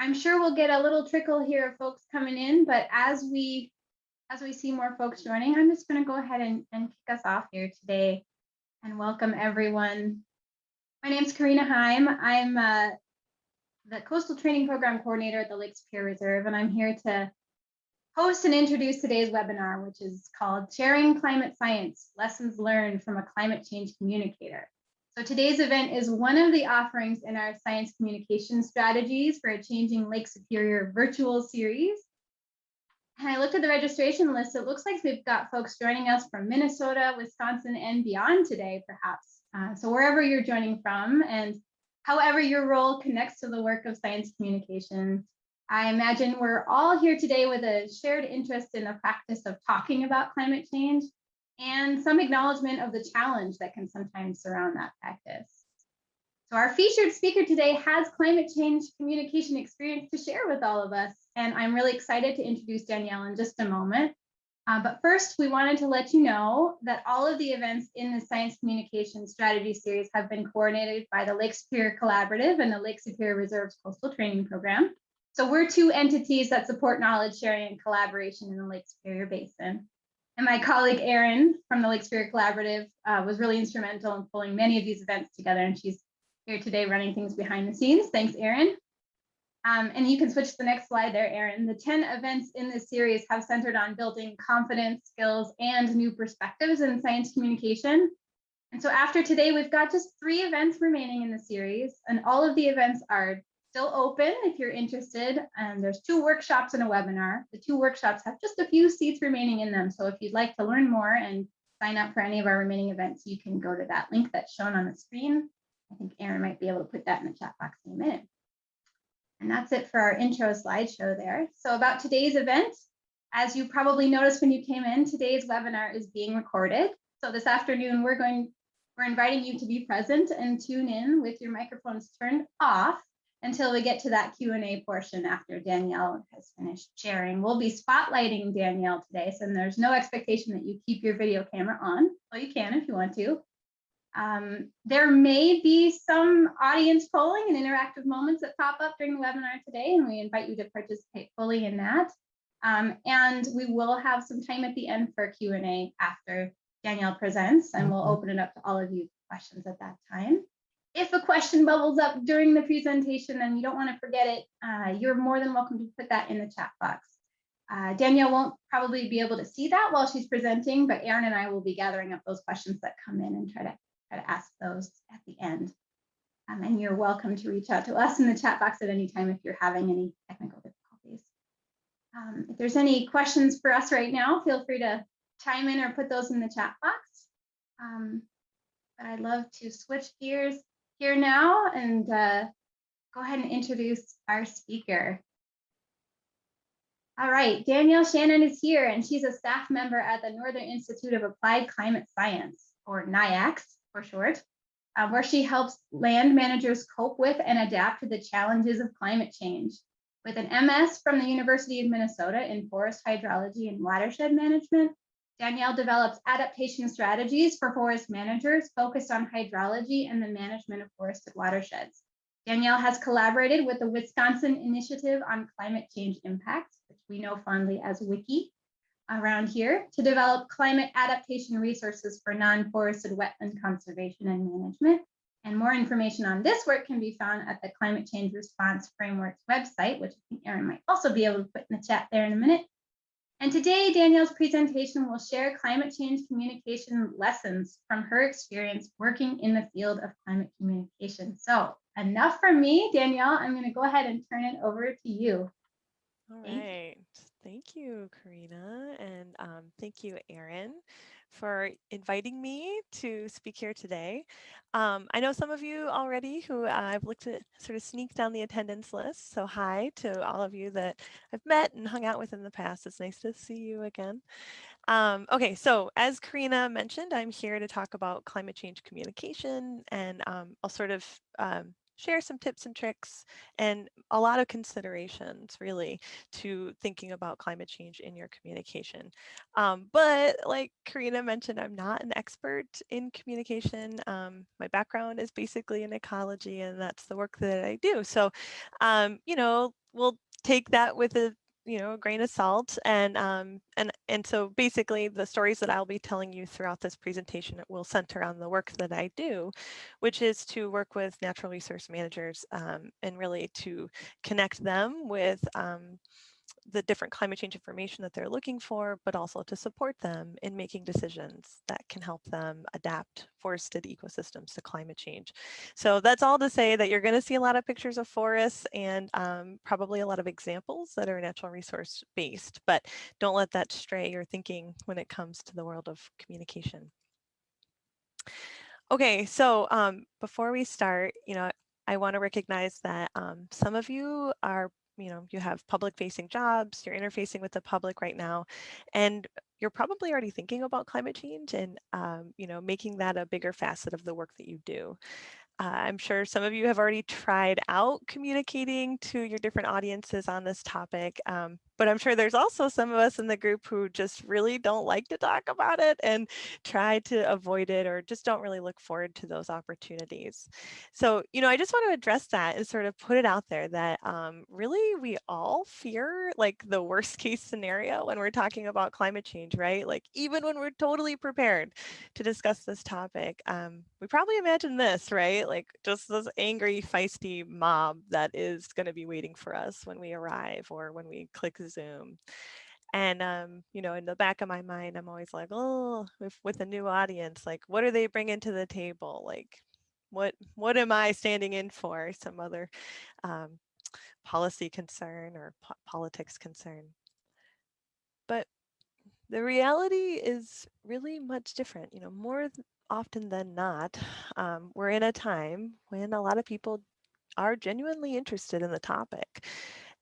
I'm sure we'll get a little trickle here of folks coming in, but as we see more folks joining, I'm just going to go ahead and kick us off here today and welcome everyone. My name's Karina Heim. I'm the Coastal Training Program Coordinator at the Lake Superior Reserve, and I'm here to host and introduce today's webinar, which is called Sharing Climate Science, Lessons Learned from a Climate Change Communicator. So today's event is one of the offerings in our science communication strategies for a changing Lake Superior virtual series. And I looked at the registration list. It looks like we've got folks joining us from Minnesota, Wisconsin, and beyond today, perhaps. So wherever you're joining from and however your role connects to the work of science communication, I imagine we're all here today with a shared interest in the practice of talking about climate change and some acknowledgement of the challenge that can sometimes surround that practice. So our featured speaker today has climate change communication experience to share with all of us, and I'm really excited to introduce Danielle in just a moment. But first, we wanted to let you know that all of the events in the Science Communication Strategy Series have been coordinated by the Lake Superior Collaborative and the Lake Superior Reserve's Coastal Training Program. So we're two entities that support knowledge sharing and collaboration in the Lake Superior Basin. And my colleague Erin from the Lake Superior Collaborative was really instrumental in pulling many of these events together, and she's here today running things behind the scenes. Thanks, Erin. And you can switch to the next slide there, Erin. The 10 events in this series have centered on building confidence, skills, and new perspectives in science communication. And so after today, we've got just 3 events remaining in the series, and all of the events are still open if you're interested. And there's 2 workshops and a webinar. The 2 workshops have just a few seats remaining in them. So if you'd like to learn more and sign up for any of our remaining events, you can go to that link that's shown on the screen. I think Erin might be able to put that in the chat box in a minute. And that's it for our intro slideshow there. So about today's event, as you probably noticed when you came in, today's webinar is being recorded. So this afternoon, we're inviting you to be present and tune in with your microphones turned off until we get to that Q&A portion after Danielle has finished sharing. We'll be spotlighting Danielle today, so there's no expectation that you keep your video camera on. Well, you can if you want to. There may be some audience polling and interactive moments that pop up during the webinar today, and we invite you to participate fully in that. And we will have some time at the end for Q&A after Danielle presents, and we'll open it up to all of you questions at that time. If a question bubbles up during the presentation and you don't want to forget it, you're more than welcome to put that in the chat box. Danielle won't probably be able to see that while she's presenting, but Erin and I will be gathering up those questions that come in and try to ask those at the end. And you're welcome to reach out to us in the chat box at any time if you're having any technical difficulties. If there's any questions for us right now, feel free to chime in or put those in the chat box. But I'd love to switch gears here now and go ahead and introduce our speaker. All right, Danielle Shannon is here, and she's a staff member at the Northern Institute of Applied Climate Science, or NIACS for short, where she helps land managers cope with and adapt to the challenges of climate change. With an MS from the University of Minnesota in forest hydrology and watershed management, Danielle develops adaptation strategies for forest managers focused on hydrology and the management of forested watersheds. Danielle has collaborated with the Wisconsin Initiative on Climate Change Impacts, which we know fondly as WICCI, around here to develop climate adaptation resources for non-forested wetland conservation and management. And more information on this work can be found at the Climate Change Response Framework's website, which I think Erin might also be able to put in the chat there in a minute. And today, Danielle's presentation will share climate change communication lessons from her experience working in the field of climate communication. So enough from me, Danielle. I'm going to go ahead and turn it over to you. All right. Thank you, Karina, and thank you, Erin, for inviting me to speak here today. I know some of you already who I've looked at, sort of sneaked down the attendance list. So hi to all of you that I've met and hung out with in the past. It's nice to see you again. Okay, so as Karina mentioned, I'm here to talk about climate change communication, and I'll sort of share some tips and tricks and a lot of considerations really to thinking about climate change in your communication. But like Karina mentioned, I'm not an expert in communication. My background is basically in ecology, and that's the work that I do. So, we'll take that with a grain of salt, and so basically the stories that I'll be telling you throughout this presentation will center on the work that I do, which is to work with natural resource managers, and really to connect them with the different climate change information that they're looking for, but also to support them in making decisions that can help them adapt forested ecosystems to climate change. So that's all to say that you're going to see a lot of pictures of forests and probably a lot of examples that are natural resource based, but don't let that stray your thinking when it comes to the world of communication. Okay, so before we start, I want to recognize that some of you are, you have public facing jobs, you're interfacing with the public right now, and you're probably already thinking about climate change and, making that a bigger facet of the work that you do. I'm sure some of you have already tried out communicating to your different audiences on this topic, but I'm sure there's also some of us in the group who just really don't like to talk about it and try to avoid it or just don't really look forward to those opportunities. So, I just want to address that and sort of put it out there that really we all fear like the worst case scenario when we're talking about climate change, right? Like even when we're totally prepared to discuss this topic, we probably imagine this, right? Like just this angry, feisty mob that is going to be waiting for us when we arrive or when we click Zoom. And in the back of my mind, I'm always like, oh, if with a new audience, like what are they bringing to the table? Like, what am I standing in for? Some other um, policy concern or politics concern. But the reality is really much different. More often than not, we're in a time when a lot of people are genuinely interested in the topic.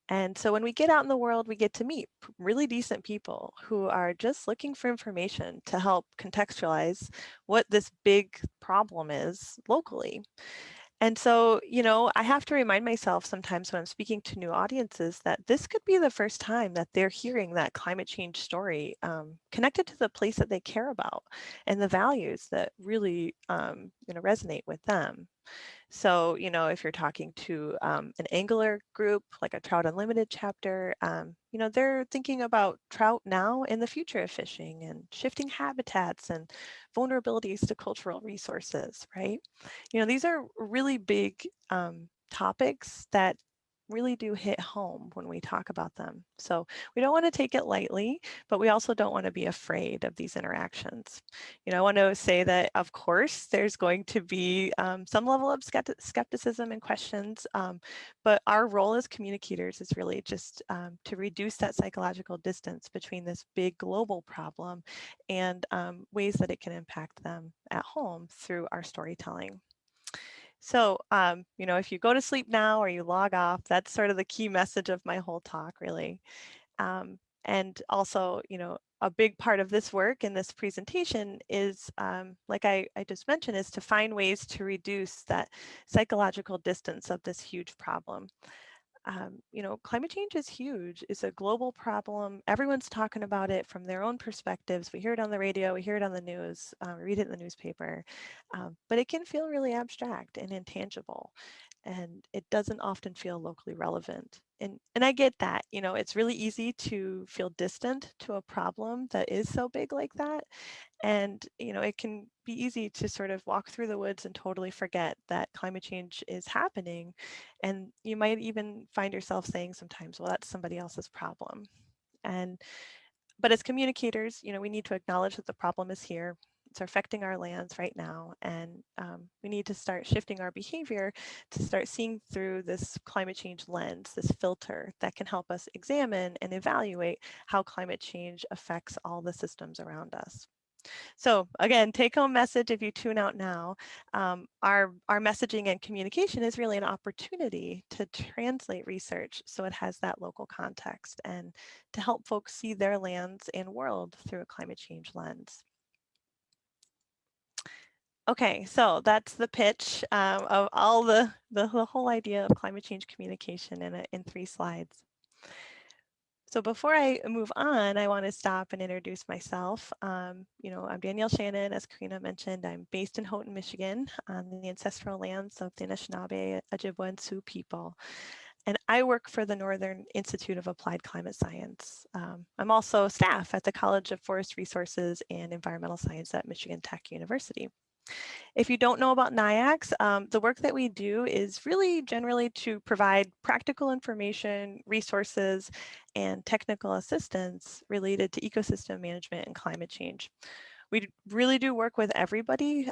And so when we get out in the world, we get to meet really decent people who are just looking for information to help contextualize what this big problem is locally. And so, I have to remind myself sometimes when I'm speaking to new audiences that this could be the first time that they're hearing that climate change story connected to the place that they care about and the values that really, resonate with them. So, if you're talking to an angler group, like a Trout Unlimited chapter, they're thinking about trout now and the future of fishing and shifting habitats and vulnerabilities to cultural resources, right? These are really big topics that really do hit home when we talk about them. So we don't want to take it lightly, but we also don't want to be afraid of these interactions. I want to say that, of course, there's going to be some level of skepticism and questions, but our role as communicators is really just to reduce that psychological distance between this big global problem and ways that it can impact them at home through our storytelling. So, if you go to sleep now or you log off, that's sort of the key message of my whole talk, really. And also, a big part of this work in this presentation is, like I just mentioned, is to find ways to reduce that psychological distance of this huge problem. Climate change is huge. It's a global problem. Everyone's talking about it from their own perspectives. We hear it on the radio, we hear it on the news, we read it in the newspaper, but it can feel really abstract and intangible, and it doesn't often feel locally relevant. And I get that, it's really easy to feel distant to a problem that is so big like that. And, it can be easy to sort of walk through the woods and totally forget that climate change is happening. And you might even find yourself saying sometimes, well, that's somebody else's problem. But as communicators, we need to acknowledge that the problem is here. It's affecting our lands right now. And we need to start shifting our behavior to start seeing through this climate change lens, this filter that can help us examine and evaluate how climate change affects all the systems around us. So again, take home message if you tune out now, our messaging and communication is really an opportunity to translate research so it has that local context and to help folks see their lands and world through a climate change lens. Okay, so that's the pitch of all the whole idea of climate change communication in 3 slides. So before I move on, I want to stop and introduce myself. I'm Danielle Shannon, as Karina mentioned. I'm based in Houghton, Michigan, on the ancestral lands of the Anishinaabe, Ojibwa, and Sioux people. And I work for the Northern Institute of Applied Climate Science. I'm also staff at the College of Forest Resources and Environmental Science at Michigan Tech University. If you don't know about NIACS, the work that we do is really generally to provide practical information, resources, and technical assistance related to ecosystem management and climate change. We really do work with everybody.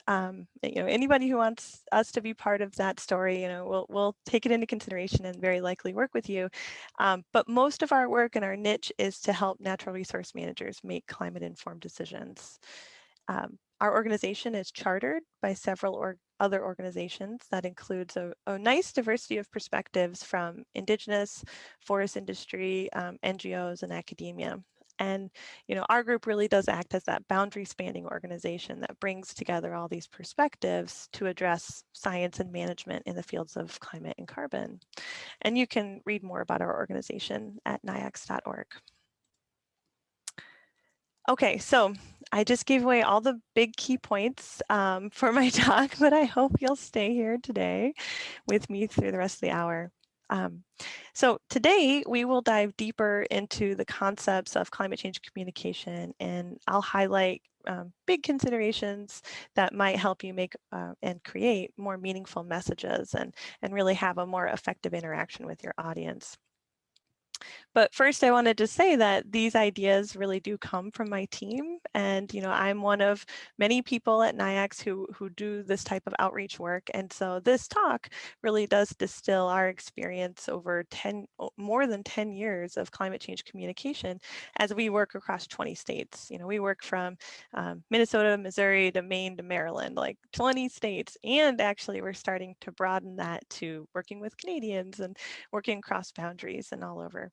Anybody who wants us to be part of that story, we'll take it into consideration and very likely work with you. But most of our work and our niche is to help natural resource managers make climate-informed decisions. Our organization is chartered by several other organizations that includes a nice diversity of perspectives from Indigenous, forest industry, NGOs, and academia. And our group really does act as that boundary spanning organization that brings together all these perspectives to address science and management in the fields of climate and carbon. And you can read more about our organization at niacs.org. Okay, so I just gave away all the big key points for my talk, but I hope you'll stay here today with me through the rest of the hour. So today we will dive deeper into the concepts of climate change communication, and I'll highlight big considerations that might help you make and create more meaningful messages and really have a more effective interaction with your audience. But first, I wanted to say that these ideas really do come from my team. And, I'm one of many people at NIACS who do this type of outreach work. And so this talk really does distill our experience over more than 10 years of climate change communication as we work across 20 states. We work from Minnesota, Missouri to Maine to Maryland, like 20 states. And actually, we're starting to broaden that to working with Canadians and working across boundaries and all over.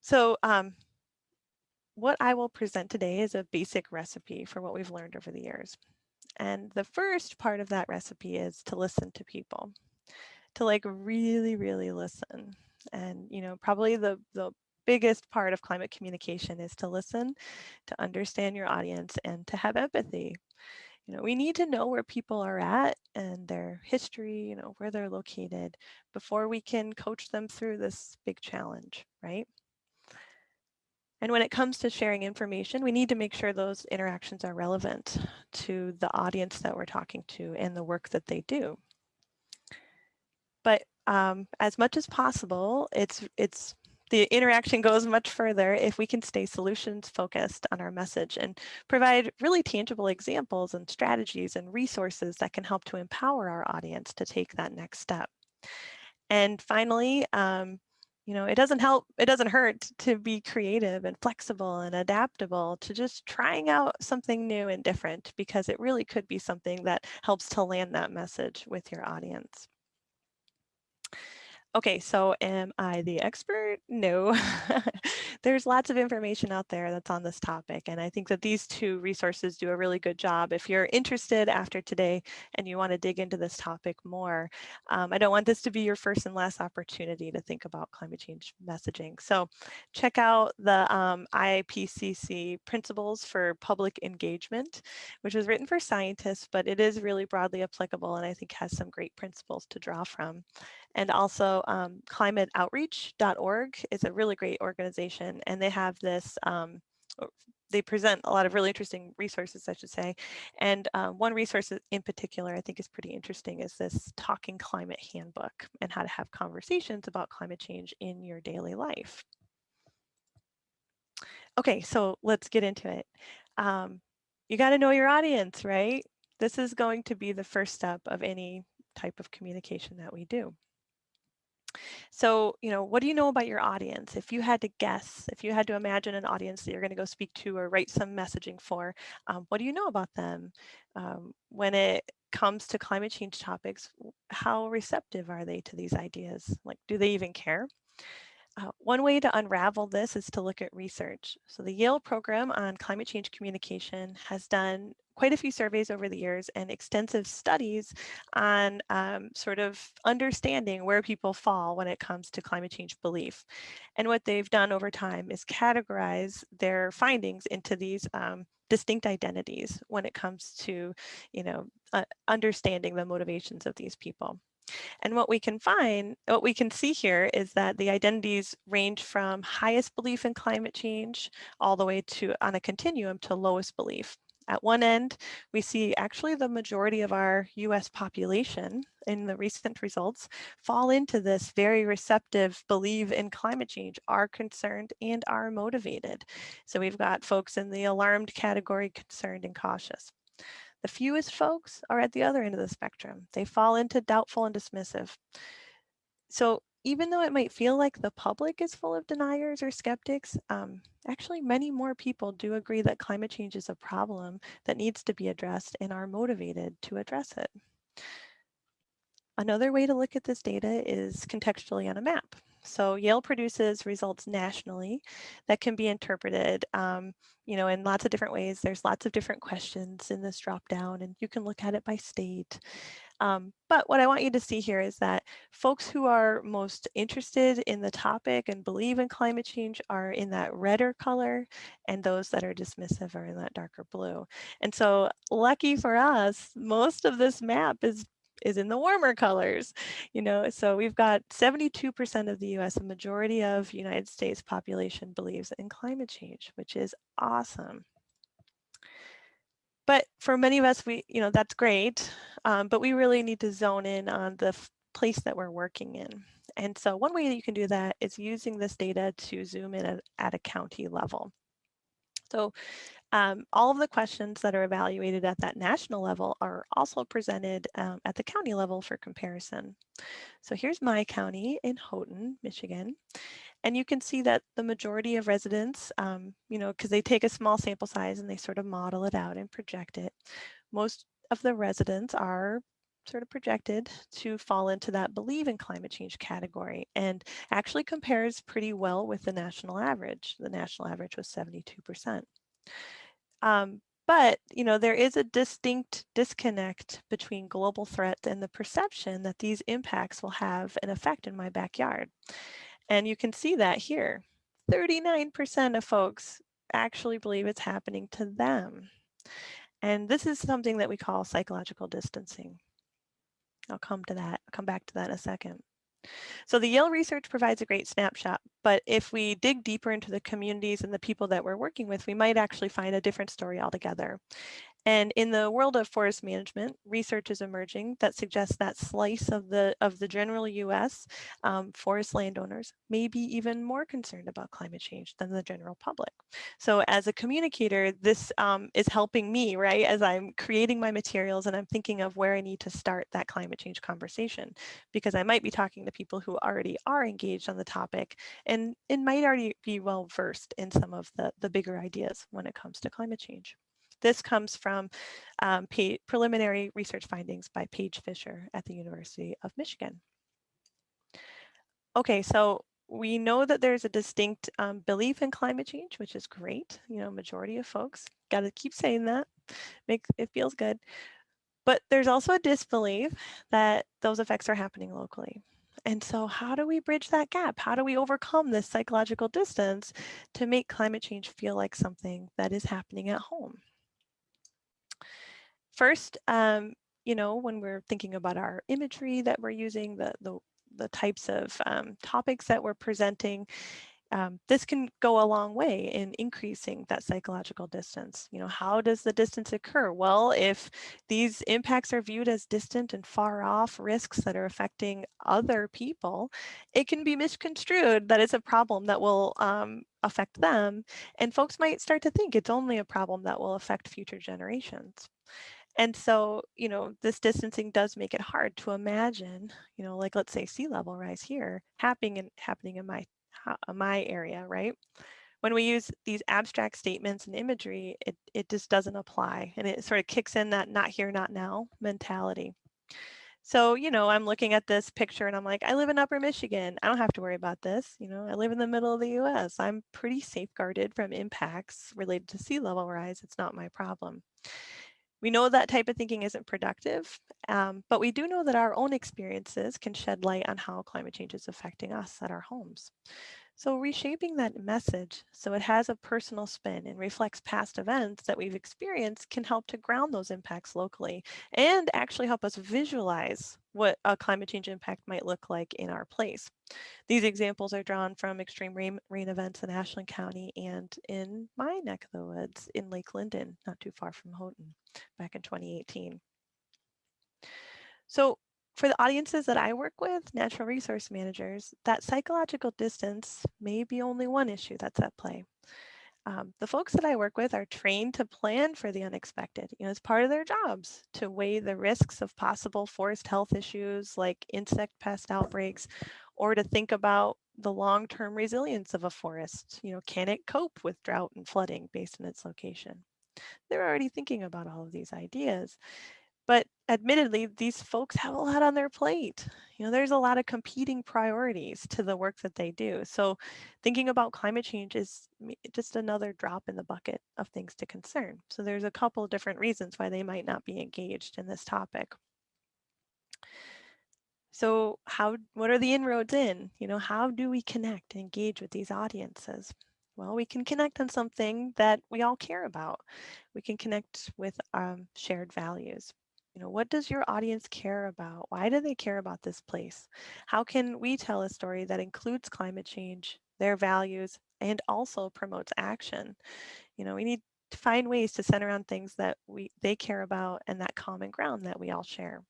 So what I will present today is a basic recipe for what we've learned over the years. And the first part of that recipe is to listen to people, to really, really listen. And, probably the biggest part of climate communication is to listen, to understand your audience, and to have empathy. We need to know where people are at and their history, where they're located before we can coach them through this big challenge, right? And when it comes to sharing information, we need to make sure those interactions are relevant to the audience that we're talking to and the work that they do. But as much as possible, the interaction goes much further if we can stay solutions focused on our message and provide really tangible examples and strategies and resources that can help to empower our audience to take that next step. And finally, it doesn't hurt to be creative and flexible and adaptable to just trying out something new and different, because it really could be something that helps to land that message with your audience. Okay, so am I the expert? No. There's lots of information out there that's on this topic, and I think that these two resources do a really good job. If you're interested after today and you want to dig into this topic more, I don't want this to be your first and last opportunity to think about climate change messaging. So check out the IPCC Principles for Public Engagement, which was written for scientists, but it is really broadly applicable and I think has some great principles to draw from. And also climateoutreach.org is a really great organization, and they have this, they present a lot of really interesting resources, I should say. And one resource in particular I think is pretty interesting is this Talking Climate Handbook and how to have conversations about climate change in your daily life. Okay, so let's get into it. You got to know your audience, right? This is going to be the first step of any type of communication that we do. So, what do you know about your audience? If you had to guess, if you had to imagine an audience that you're going to go speak to or write some messaging for, what do you know about them? When it comes to climate change topics, how receptive are they to these ideas? Like, do they even care? One way to unravel this is to look at research. So the Yale program on climate change communication has done quite a few surveys over the years and extensive studies on sort of understanding where people fall when it comes to climate change belief. And what they've done over time is categorize their findings into these distinct identities when it comes to, understanding the motivations of these people. And what we can see here is that the identities range from highest belief in climate change all the way to, on a continuum, to lowest belief. At one end, we see actually the majority of our US population in the recent results fall into this very receptive believe in climate change, are concerned and are motivated. So we've got folks in the alarmed category, concerned and cautious. The fewest folks are at the other end of the spectrum. They fall into doubtful and dismissive. So even though it might feel like the public is full of deniers or skeptics, actually many more people do agree that climate change is a problem that needs to be addressed and are motivated to address it. Another way to look at this data is contextually on a map. So Yale produces results nationally that can be interpreted, in lots of different ways. There's lots of different questions in this dropdown, and you can look at it by state. But what I want you to see here is that folks who are most interested in the topic and believe in climate change are in that redder color, and those that are dismissive are in that darker blue. And so lucky for us, most of this map is in the warmer colors, so we've got 72% of the US, a majority of United States population believes in climate change, which is awesome. But for many of us, that's great, but we really need to zone in on the place that we're working in. And so one way that you can do that is using this data to zoom in at a county level. So all of the questions that are evaluated at that national level are also presented at the county level for comparison. So here's my county in Houghton, Michigan. And you can see that the majority of residents, because they take a small sample size and they sort of model it out and project it, most of the residents are sort of projected to fall into that believe in climate change category, and actually compares pretty well with the national average. The national average was 72%. But there is a distinct disconnect between global threat and the perception that these impacts will have an effect in my backyard. And you can see that here. 39% of folks actually believe it's happening to them. And this is something that we call psychological distancing. I'll come back to that in a second. So the Yale research provides a great snapshot, but if we dig deeper into the communities and the people that we're working with, we might actually find a different story altogether. And in the world of forest management, research is emerging that suggests that slice of the general US, forest landowners may be even more concerned about climate change than the general public. So as a communicator, this is helping me, right, as I'm creating my materials and I'm thinking of where I need to start that climate change conversation, because I might be talking to people who already are engaged on the topic and might already be well versed in some of the bigger ideas when it comes to climate change. This comes from preliminary research findings by Paige Fisher at the University of Michigan. Okay, so we know that there's a distinct belief in climate change, which is great. Majority of folks, got to keep saying that, it feels good. But there's also a disbelief that those effects are happening locally. And so how do we bridge that gap? How do we overcome this psychological distance to make climate change feel like something that is happening at home? First, when we're thinking about our imagery that we're using, the types of topics that we're presenting, this can go a long way in increasing that psychological distance. How does the distance occur? Well, if these impacts are viewed as distant and far off risks that are affecting other people, it can be misconstrued that it's a problem that will affect them. And folks might start to think it's only a problem that will affect future generations. And so, this distancing does make it hard to imagine, like let's say sea level rise here happening in my area, right? When we use these abstract statements and imagery, it just doesn't apply, and it sort of kicks in that not here, not now mentality. So, I'm looking at this picture and I'm like, I live in Upper Michigan. I don't have to worry about this. I live in the middle of the US. I'm pretty safeguarded from impacts related to sea level rise. It's not my problem. We know that type of thinking isn't productive, but we do know that our own experiences can shed light on how climate change is affecting us at our homes. So reshaping that message so it has a personal spin and reflects past events that we've experienced can help to ground those impacts locally and actually help us visualize what a climate change impact might look like in our place. These examples are drawn from extreme rain events in Ashland County and in my neck of the woods in Lake Linden, not too far from Houghton, back in 2018. So for the audiences that I work with, natural resource managers, that psychological distance may be only one issue that's at play. The folks that I work with are trained to plan for the unexpected. It's part of their jobs to weigh the risks of possible forest health issues like insect pest outbreaks, or to think about the long-term resilience of a forest. Can it cope with drought and flooding based on its location? They're already thinking about all of these ideas. But admittedly, these folks have a lot on their plate. There's a lot of competing priorities to the work that they do. So thinking about climate change is just another drop in the bucket of things to concern. So there's a couple of different reasons why they might not be engaged in this topic. So what are the inroads in? How do we connect and engage with these audiences? Well, we can connect on something that we all care about. We can connect with shared values. What does your audience care about? Why do they care about this place? How can we tell a story that includes climate change, their values, and also promotes action? We need to find ways to center around things that they care about and that common ground that we all share.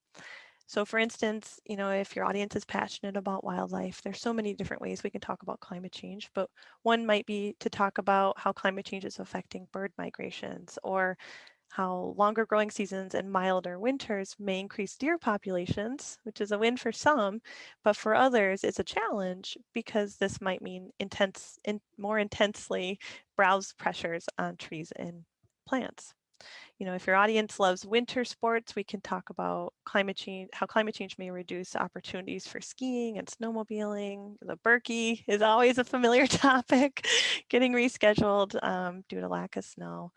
So for instance, if your audience is passionate about wildlife, there's so many different ways we can talk about climate change, but one might be to talk about how climate change is affecting bird migrations, or how longer growing seasons and milder winters may increase deer populations, which is a win for some, but for others it's a challenge because this might mean more intensely browse pressures on trees and plants. If your audience loves winter sports, we can talk about climate change, how climate change may reduce opportunities for skiing and snowmobiling. The Berkey is always a familiar topic, getting rescheduled due to lack of snow,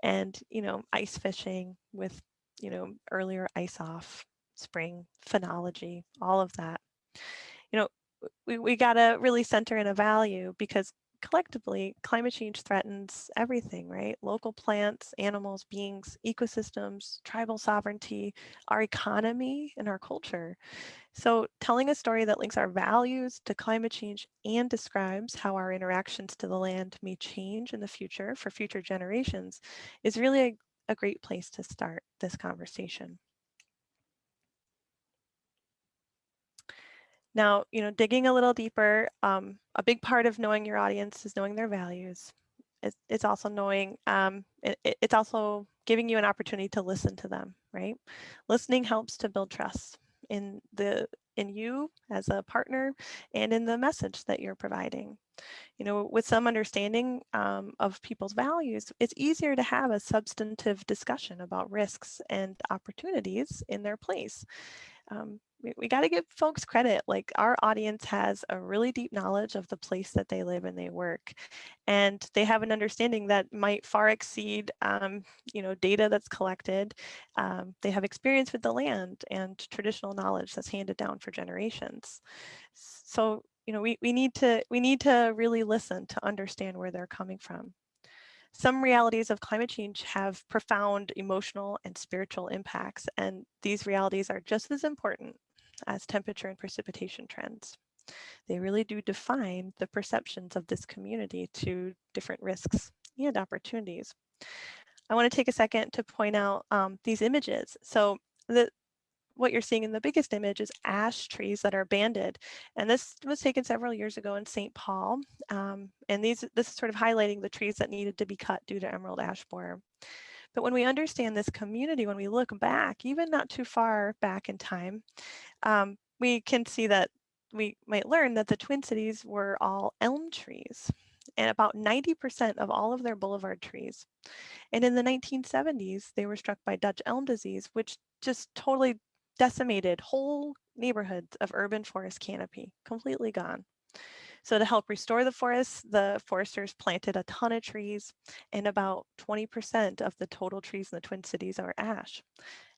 and ice fishing with earlier ice off, spring phenology, all of that. you know we got to really center in a value, because collectively climate change threatens everything, right? Local plants, animals, beings, ecosystems, tribal sovereignty, our economy, and our culture. So telling a story that links our values to climate change and describes how our interactions to the land may change in the future for future generations is really a great place to start this conversation. Now, digging a little deeper, a big part of knowing your audience is knowing their values. It's also knowing, it's also giving you an opportunity to listen to them, right? Listening helps to build trust in you as a partner and in the message that you're providing. With some understanding of people's values, it's easier to have a substantive discussion about risks and opportunities in their place. We got to give folks credit. Like, our audience has a really deep knowledge of the place that they live and they work, and they have an understanding that might far exceed data that's collected. They have experience with the land and traditional knowledge that's handed down for generations. So we need to really listen to understand where they're coming from. Some realities of climate change have profound emotional and spiritual impacts, and these realities are just as important as temperature and precipitation trends. They really do define the perceptions of this community to different risks and opportunities. I want to take a second to point out these images. So what you're seeing in the biggest image is ash trees that are banded. And this was taken several years ago in St. Paul. And this is sort of highlighting the trees that needed to be cut due to emerald ash borer. But when we understand this community, when we look back, even not too far back in time, we can see that we might learn that the Twin Cities were all elm trees, and about 90% of all of their boulevard trees. And in the 1970s, they were struck by Dutch elm disease, which just totally decimated whole neighborhoods of urban forest canopy, completely gone. So to help restore the forests, the foresters planted a ton of trees, and about 20% of the total trees in the Twin Cities are ash.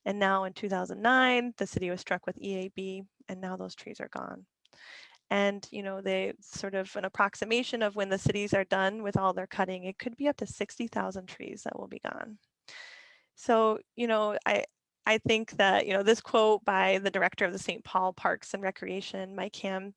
And now in 2009, the city was struck with EAB, and now those trees are gone. And, they sort of an approximation of when the cities are done with all their cutting, it could be up to 60,000 trees that will be gone. So, I think that, this quote by the director of the St. Paul Parks and Recreation, Mike Ham,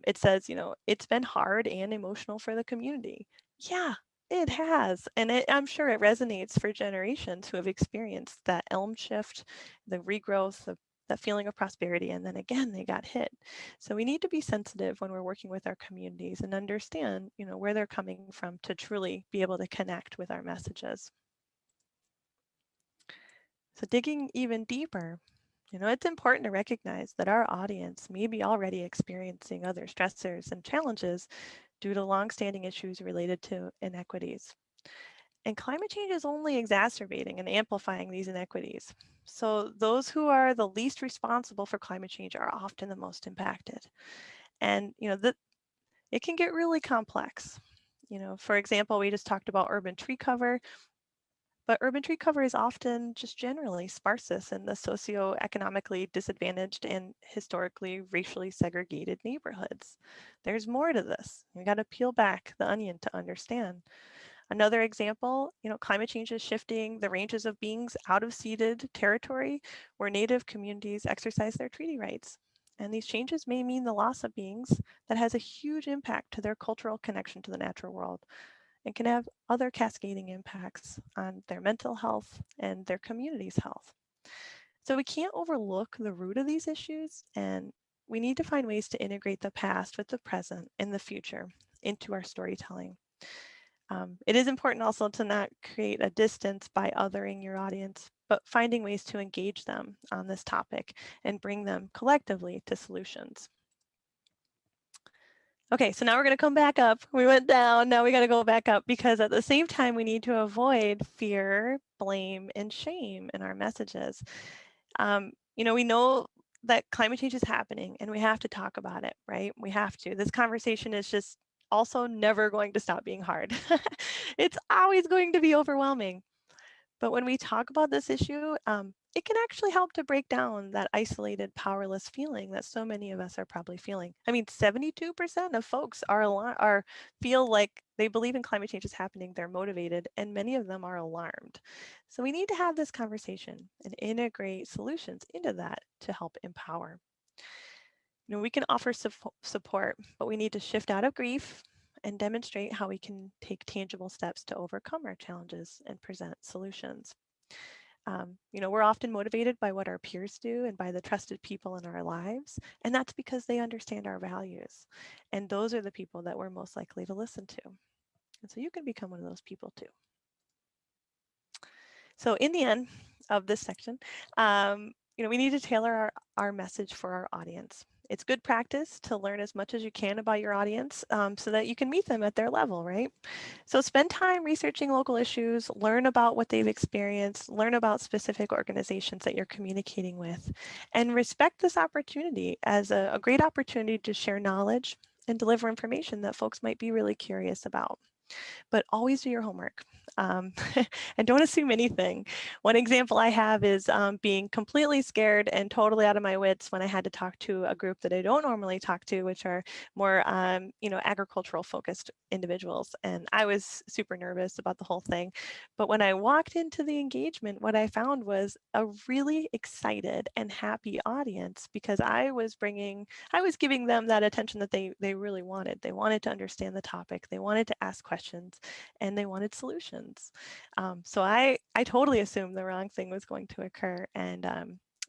it says, it's been hard and emotional for the community. Yeah, it has. And I'm sure it resonates for generations who have experienced that elm shift, the regrowth, that feeling of prosperity, and then again, they got hit. So we need to be sensitive when we're working with our communities and understand, where they're coming from to truly be able to connect with our messages. So digging even deeper, it's important to recognize that our audience may be already experiencing other stressors and challenges due to longstanding issues related to inequities. And climate change is only exacerbating and amplifying these inequities. So those who are the least responsible for climate change are often the most impacted. And it can get really complex. For example, we just talked about urban tree cover. But urban tree cover is often just generally sparsest in the socioeconomically disadvantaged and historically racially segregated neighborhoods. There's more to this. You got to peel back the onion to understand. Another example, climate change is shifting the ranges of beings out of ceded territory where Native communities exercise their treaty rights. And these changes may mean the loss of beings that has a huge impact to their cultural connection to the natural world, and can have other cascading impacts on their mental health and their community's health. So we can't overlook the root of these issues, and we need to find ways to integrate the past with the present and the future into our storytelling. It is important also to not create a distance by othering your audience, but finding ways to engage them on this topic and bring them collectively to solutions. Okay, so now we're going to come back up. We went down, now we got to go back up, because at the same time we need to avoid fear, blame, and shame in our messages. We know that climate change is happening and we have to talk about it, right? We have to. This conversation is just also never going to stop being hard. It's always going to be overwhelming. But when we talk about this issue, it can actually help to break down that isolated, powerless feeling that so many of us are probably feeling. I mean, 72% of folks feel like they believe in climate change is happening, they're motivated, and many of them are alarmed. So we need to have this conversation and integrate solutions into that to help empower. We can offer support, but we need to shift out of grief and demonstrate how we can take tangible steps to overcome our challenges and present solutions. We're often motivated by what our peers do and by the trusted people in our lives, and that's because they understand our values. And those are the people that we're most likely to listen to. And so you can become one of those people too. So in the end of this section, we need to tailor our message for our audience. It's good practice to learn as much as you can about your audience so that you can meet them at their level, right? So spend time researching local issues, learn about what they've experienced, learn about specific organizations that you're communicating with, and respect this opportunity as a great opportunity to share knowledge and deliver information that folks might be really curious about. But always do your homework and don't assume anything. One example I have is being completely scared and totally out of my wits when I had to talk to a group that I don't normally talk to, which are more, agricultural focused individuals. And I was super nervous about the whole thing. But when I walked into the engagement, what I found was a really excited and happy audience, because I was giving them that attention that they really wanted. They wanted to understand the topic. They wanted to ask questions, and they wanted solutions. So I totally assumed the wrong thing was going to occur, and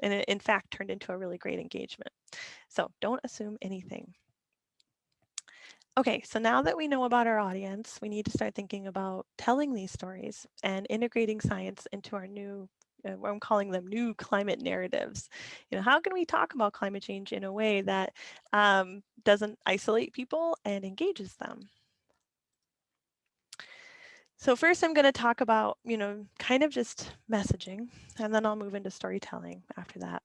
it in fact turned into a really great engagement. So don't assume anything. Okay, so now that we know about our audience, we need to start thinking about telling these stories and integrating science into our new, I'm calling them new climate narratives. How can we talk about climate change in a way that doesn't isolate people and engages them? So first I'm going to talk about, kind of just messaging, and then I'll move into storytelling after that.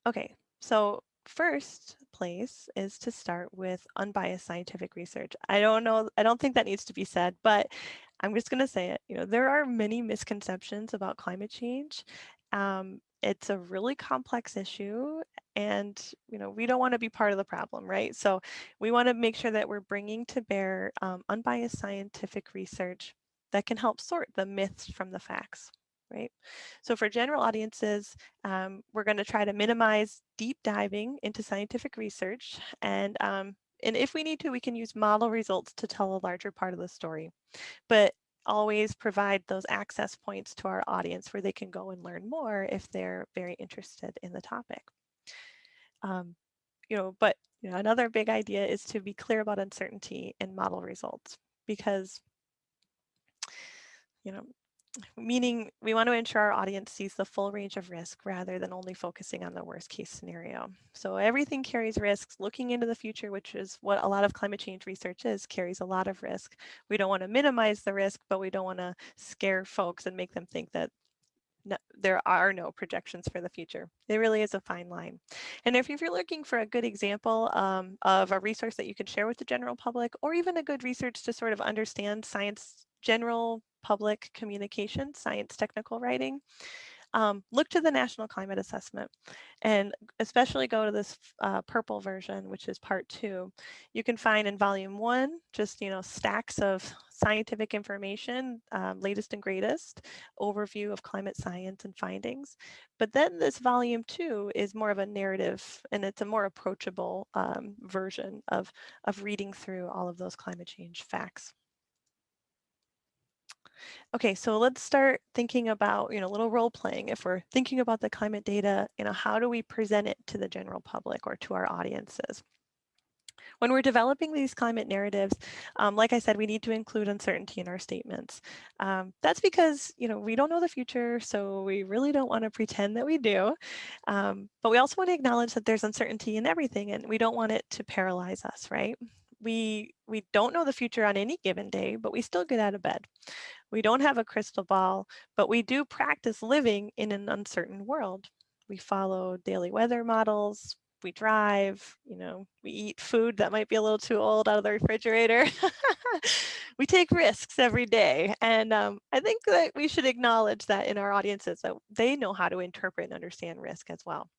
Okay, so first place is to start with unbiased scientific research. I don't think that needs to be said, but I'm just going to say it. There are many misconceptions about climate change. It's a really complex issue, and we don't want to be part of the problem, right? So we want to make sure that we're bringing to bear unbiased scientific research that can help sort the myths from the facts, right? So for general audiences, we're going to try to minimize deep diving into scientific research, and if we need to, we can use model results to tell a larger part of the story, but always provide those access points to our audience where they can go and learn more if they're very interested in the topic. But another big idea is to be clear about uncertainty in model results, because meaning we want to ensure our audience sees the full range of risk rather than only focusing on the worst case scenario. So everything carries risks. Looking into the future, which is what a lot of climate change research is, carries a lot of risk. We don't want to minimize the risk, but we don't want to scare folks and make them think that there are no projections for the future. It really is a fine line. And if you're looking for a good example of a resource that you can share with the general public, or even a good research to sort of understand science, general public communication, science technical writing, look to the National Climate Assessment, and especially go to this purple version, which is part 2. You can find in volume 1 just stacks of scientific information, latest and greatest overview of climate science and findings. But then this volume 2 is more of a narrative, and it's a more approachable version of reading through all of those climate change facts. Okay, so let's start thinking about, a little role playing. If we're thinking about the climate data, how do we present it to the general public or to our audiences? When we're developing these climate narratives, like I said, we need to include uncertainty in our statements. That's because, we don't know the future, so we really don't want to pretend that we do. But we also want to acknowledge that there's uncertainty in everything, and we don't want it to paralyze us, right? We don't know the future on any given day, but we still get out of bed. We don't have a crystal ball, but we do practice living in an uncertain world. We follow daily weather models, we drive, we eat food that might be a little too old out of the refrigerator. We take risks every day. And I think that we should acknowledge that in our audiences, that they know how to interpret and understand risk as well.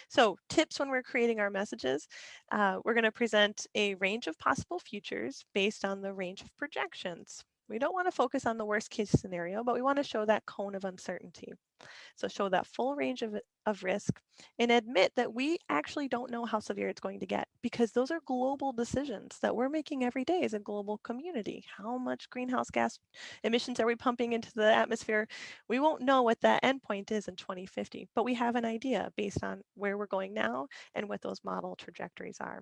So tips when we're creating our messages, we're going to present a range of possible futures based on the range of projections. We don't want to focus on the worst case scenario, but we want to show that cone of uncertainty. So show that full range of risk and admit that we actually don't know how severe it's going to get, because those are global decisions that we're making every day as a global community. How much greenhouse gas emissions are we pumping into the atmosphere? We won't know what that endpoint is in 2050, but we have an idea based on where we're going now and what those model trajectories are.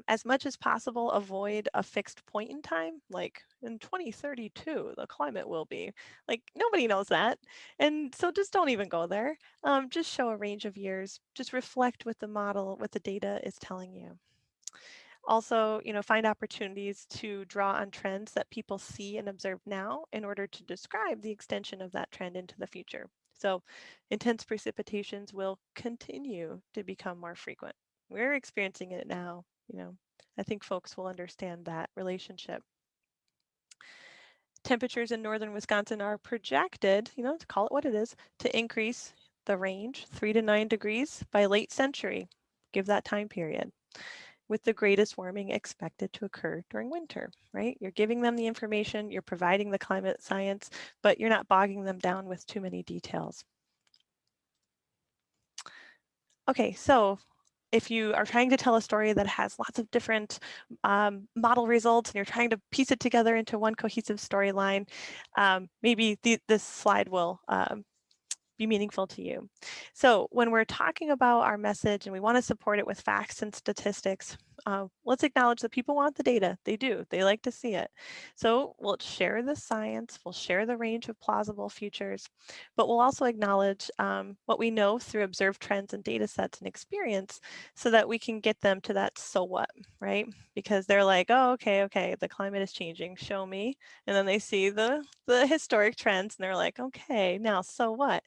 As much as possible, avoid a fixed point in time, like in 2032, the climate will be. Like, nobody knows that. And so just don't even go there. Just show a range of years. Just reflect what the model, what the data is telling you. Also, find opportunities to draw on trends that people see and observe now in order to describe the extension of that trend into the future. So intense precipitations will continue to become more frequent. We're experiencing it now. I think folks will understand that relationship. Temperatures in northern Wisconsin are projected, to call it what it is, to increase the range 3 to 9 degrees by late century. Give that time period, with the greatest warming expected to occur during winter, right? You're giving them the information, you're providing the climate science, but you're not bogging them down with too many details. Okay, so if you are trying to tell a story that has lots of different model results and you're trying to piece it together into one cohesive storyline, maybe this slide will be meaningful to you. So when we're talking about our message and we want to support it with facts and statistics, let's acknowledge that people want the data. They do. They like to see it. So we'll share the science, we'll share the range of plausible futures, but we'll also acknowledge what we know through observed trends and data sets and experience, so that we can get them to that so what, right? Because they're like, oh, okay, the climate is changing, show me. And then they see the historic trends and they're like, okay, now so what?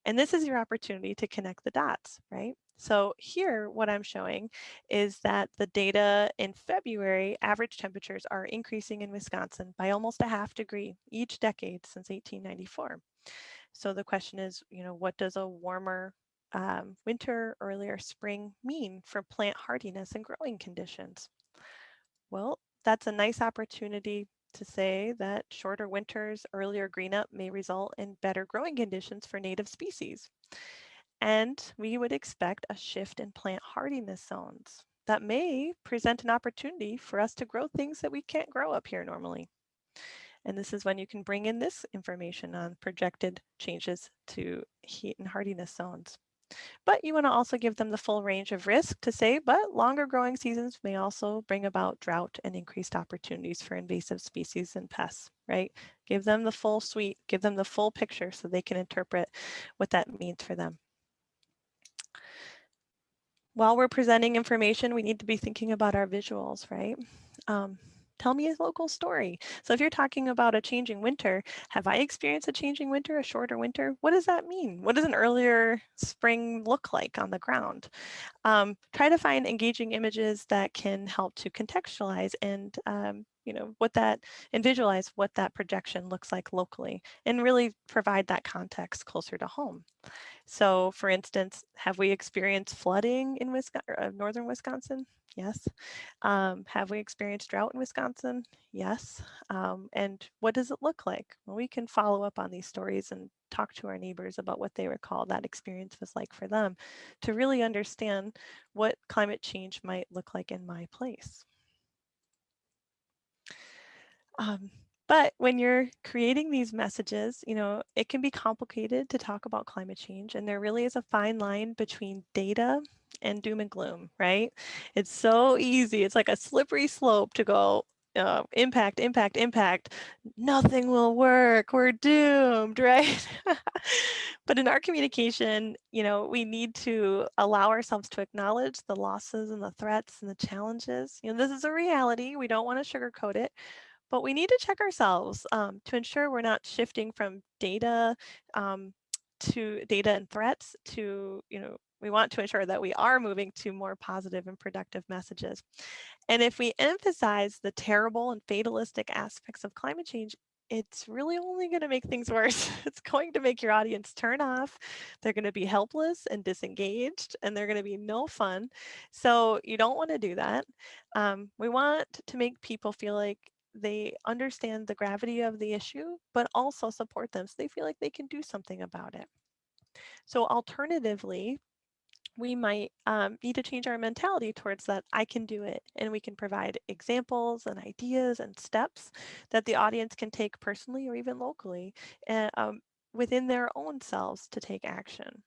And this is your opportunity to connect the dots, right? So here, what I'm showing is that the data in February, average temperatures are increasing in Wisconsin by almost a half degree each decade since 1894. So the question is, what does a warmer winter, earlier spring mean for plant hardiness and growing conditions? Well, that's a nice opportunity to say that shorter winters, earlier green up may result in better growing conditions for native species. And we would expect a shift in plant hardiness zones that may present an opportunity for us to grow things that we can't grow up here normally. And this is when you can bring in this information on projected changes to heat and hardiness zones. But you want to also give them the full range of risk to say, but longer growing seasons may also bring about drought and increased opportunities for invasive species and pests, right? Give them the full suite, give them the full picture so they can interpret what that means for them. While we're presenting information, we need to be thinking about our visuals, right? Tell me a local story. So if you're talking about a changing winter, have I experienced a changing winter, a shorter winter? What does that mean? What does an earlier spring look like on the ground? Try to find engaging images that can help to contextualize and what that and visualize what that projection looks like locally and really provide that context closer to home. So for instance, have we experienced flooding in northern Wisconsin? Yes. Have we experienced drought in Wisconsin? Yes. And what does it look like? Well, we can follow up on these stories and talk to our neighbors about what they recall that experience was like for them to really understand what climate change might look like in my place. But when you're creating these messages, it can be complicated to talk about climate change, and there really is a fine line between data and doom and gloom, right? It's so easy. It's like a slippery slope to go, impact, impact, impact. Nothing will work. We're doomed, right? But in our communication, we need to allow ourselves to acknowledge the losses and the threats and the challenges. This is a reality. We don't want to sugarcoat it. But we need to check ourselves to ensure we're not shifting from data to data and threats to, we want to ensure that we are moving to more positive and productive messages. And if we emphasize the terrible and fatalistic aspects of climate change, it's really only going to make things worse. It's going to make your audience turn off. They're going to be helpless and disengaged, and they're going to be no fun. So you don't want to do that. We want to make people feel like they understand the gravity of the issue, but also support them so they feel like they can do something about it. So alternatively, we might need to change our mentality towards that I can do it, and we can provide examples and ideas and steps that the audience can take personally or even locally within their own selves to take action.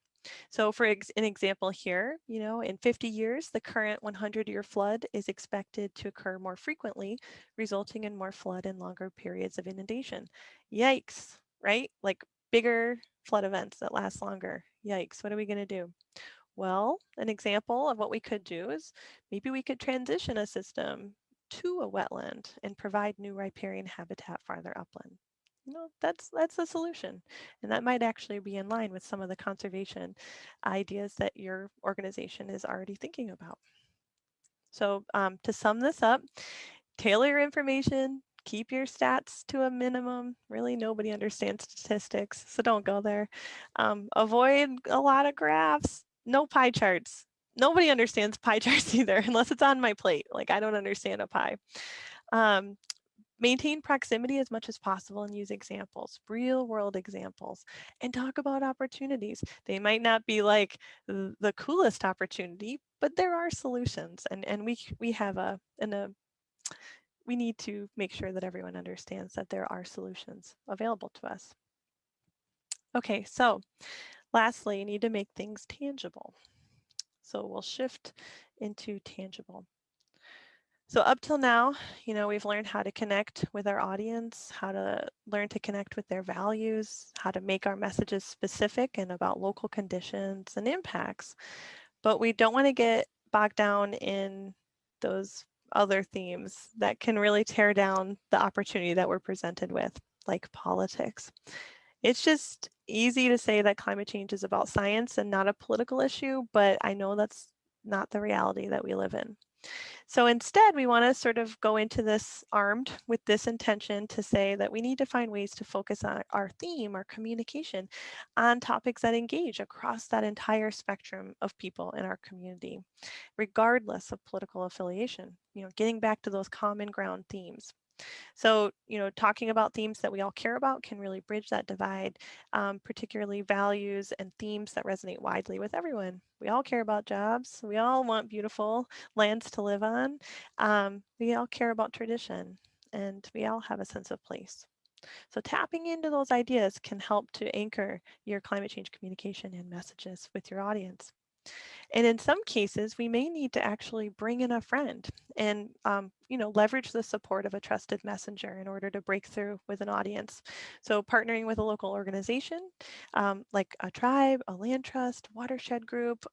So for an example here, in 50 years, the current 100-year flood is expected to occur more frequently, resulting in more flood and longer periods of inundation. Yikes, right? Like bigger flood events that last longer. Yikes, what are we going to do? Well, an example of what we could do is maybe we could transition a system to a wetland and provide new riparian habitat farther upland. That's a solution. And that might actually be in line with some of the conservation ideas that your organization is already thinking about. So to sum this up, tailor your information, keep your stats to a minimum. Really, nobody understands statistics, so don't go there. Avoid a lot of graphs, no pie charts. Nobody understands pie charts either, unless it's on my plate. Like I don't understand a pie. Maintain proximity as much as possible and use examples, real world examples, and talk about opportunities. They might not be like the coolest opportunity, but there are solutions, and we have we need to make sure that everyone understands that there are solutions available to us. Okay, so lastly, you need to make things tangible. So we'll shift into tangible. So up till now, we've learned how to connect with our audience, how to learn to connect with their values, how to make our messages specific and about local conditions and impacts. But we don't want to get bogged down in those other themes that can really tear down the opportunity that we're presented with, like politics. It's just easy to say that climate change is about science and not a political issue, but I know that's not the reality that we live in. So instead, we want to sort of go into this armed with this intention to say that we need to find ways to focus on our theme, our communication, on topics that engage across that entire spectrum of people in our community, regardless of political affiliation, getting back to those common ground themes. So, talking about themes that we all care about can really bridge that divide, particularly values and themes that resonate widely with everyone. We all care about jobs. We all want beautiful lands to live on. We all care about tradition, and we all have a sense of place. So tapping into those ideas can help to anchor your climate change communication and messages with your audience. And in some cases, we may need to actually bring in a friend and, leverage the support of a trusted messenger in order to break through with an audience. So partnering with a local organization, like a tribe, a land trust, watershed group,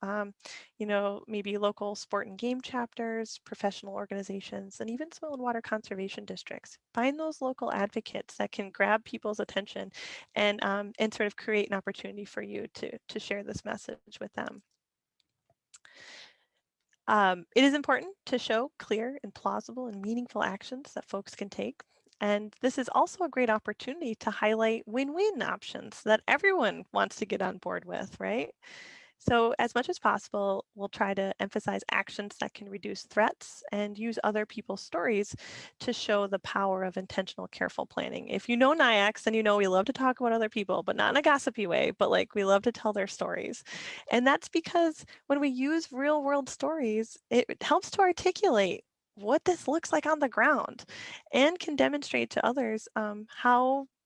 maybe local sport and game chapters, professional organizations, and even soil and water conservation districts. Find those local advocates that can grab people's attention and sort of create an opportunity for you to share this message with them. It is important to show clear and plausible and meaningful actions that folks can take. And this is also a great opportunity to highlight win-win options that everyone wants to get on board with, right? So as much as possible, we'll try to emphasize actions that can reduce threats and use other people's stories to show the power of intentional, careful planning. If you know NIAX, then you know we love to talk about other people, but not in a gossipy way, but like we love to tell their stories. And that's because when we use real world stories, it helps to articulate what this looks like on the ground and can demonstrate to others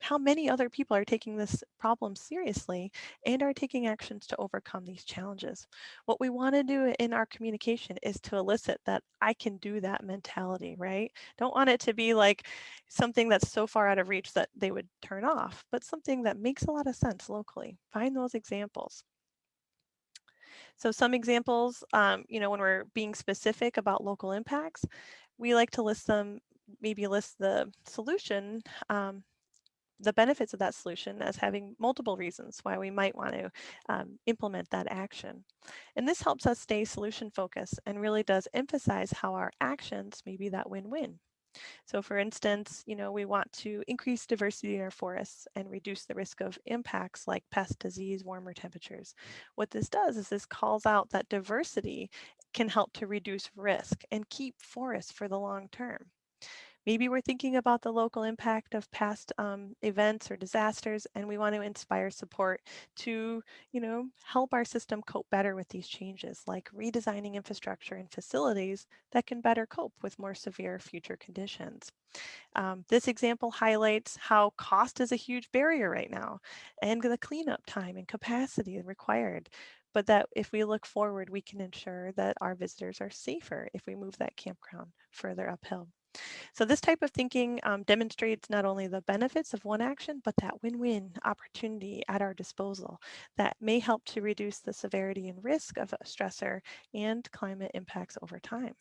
how many other people are taking this problem seriously and are taking actions to overcome these challenges. What we want to do in our communication is to elicit that I can do that mentality, right? Don't want it to be like something that's so far out of reach that they would turn off, but something that makes a lot of sense locally. Find those examples. So some examples, when we're being specific about local impacts, we like to list them, maybe list the solution, the benefits of that solution as having multiple reasons why we might want to implement that action. And this helps us stay solution focused and really does emphasize how our actions may be that win-win. So for instance, we want to increase diversity in our forests and reduce the risk of impacts like pest disease, warmer temperatures. What this does is this calls out that diversity can help to reduce risk and keep forests for the long term. Maybe we're thinking about the local impact of past events or disasters, and we want to inspire support to, help our system cope better with these changes, like redesigning infrastructure and facilities that can better cope with more severe future conditions. This example highlights how cost is a huge barrier right now, and the cleanup time and capacity required. But that if we look forward, we can ensure that our visitors are safer if we move that campground further uphill. So this type of thinking demonstrates not only the benefits of one action, but that win-win opportunity at our disposal that may help to reduce the severity and risk of a stressor and climate impacts over time.